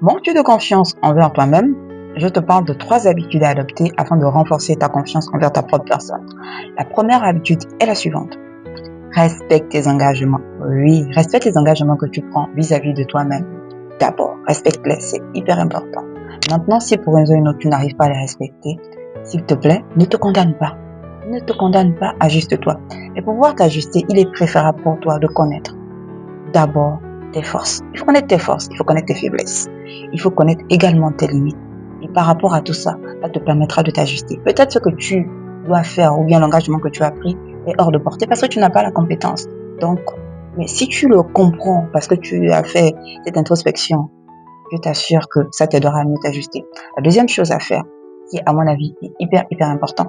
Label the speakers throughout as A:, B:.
A: Manques-tu de confiance envers toi-même? Je te parle de 3 habitudes à adopter afin de renforcer ta confiance envers ta propre personne. La première habitude est la suivante. Respecte tes engagements. Oui, respecte les engagements que tu prends vis-à-vis de toi-même. D'abord, respecte-les, c'est hyper important. Maintenant, si pour une raison ou une autre tu n'arrives pas à les respecter, s'il te plaît, ne te condamne pas. Ne te condamne pas, ajuste-toi. Et pour pouvoir t'ajuster, il est préférable pour toi de connaître d'abord tes forces. Il faut connaître tes forces, il faut connaître tes faiblesses. Il faut connaître également tes limites. Et par rapport à tout ça, ça te permettra de t'ajuster. Peut-être ce que tu dois faire ou bien l'engagement que tu as pris est hors de portée parce que tu n'as pas la compétence. Donc, mais si tu le comprends parce que tu as fait cette introspection, je t'assure que ça t'aidera à mieux t'ajuster. La deuxième chose à faire, qui à mon avis est hyper important,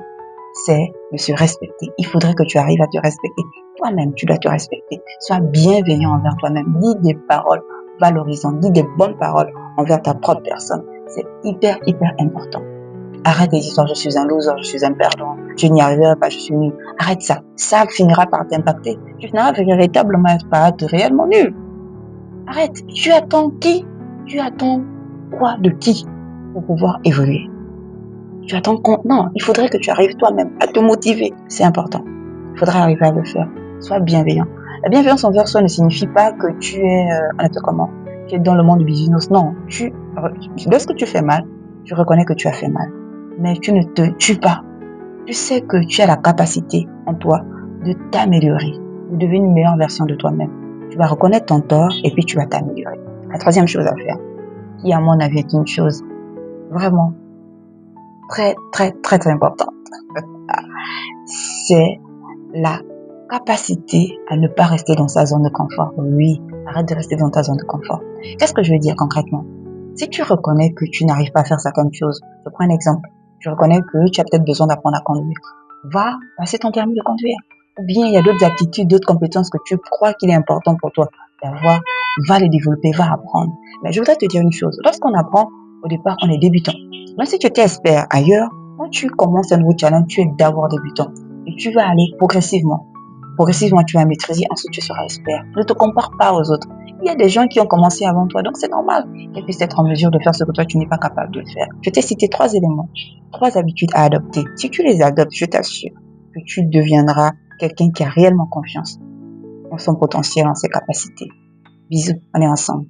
A: c'est de se respecter. Il faudrait que tu arrives à te respecter. Toi-même, tu dois te respecter. Sois bienveillant envers toi-même. Dis des paroles valorisantes, dis des bonnes paroles envers ta propre personne. C'est hyper important. Arrête les histoires, je suis un loser, je suis un perdant, je n'y arriverai pas, je suis nul. Arrête ça. Ça finira par t'impacter. Tu finiras véritablement par être réellement nul. Arrête. Tu attends qui? Tu attends quoi de qui pour pouvoir évoluer? Tu attends non, il faudrait que tu arrives toi-même à te motiver. C'est important. Il faudrait arriver à le faire. Sois bienveillant. La bienveillance envers soi ne signifie pas que tu es, tu es dans le monde du business. Non, lorsque tu fais mal, tu reconnais que tu as fait mal. Mais tu ne te tues pas. Tu sais que tu as la capacité en toi de t'améliorer, de devenir une meilleure version de toi-même. Tu vas reconnaître ton tort et puis tu vas t'améliorer. La troisième chose à faire, qui à mon avis est une chose vraiment très importante, c'est la capacité à ne pas rester dans sa zone de confort. Oui, arrête de rester dans ta zone de confort. Qu'est-ce que je veux dire concrètement? Si tu reconnais que tu n'arrives pas à faire certaines choses, je prends un exemple. Tu reconnais que tu as peut-être besoin d'apprendre à conduire. Va passer ton permis de conduire. Ou bien il y a d'autres aptitudes, d'autres compétences que tu crois qu'il est important pour toi d'avoir. Va les développer, va apprendre. Mais je voudrais te dire une chose. Lorsqu'on apprend, au départ, on est débutant. Même si tu étais expert ailleurs, quand tu commences un nouveau challenge, tu es d'abord débutant. Et tu vas aller progressivement. Progressivement, tu vas maîtriser, ensuite tu seras expert. Ne te compare pas aux autres. Il y a des gens qui ont commencé avant toi, donc c'est normal qu'elles puissent être en mesure de faire ce que toi tu n'es pas capable de faire. Je t'ai cité 3 éléments, 3 habitudes à adopter. Si tu les adoptes, je t'assure que tu deviendras quelqu'un qui a réellement confiance en son potentiel, en ses capacités. Bisous, on est ensemble.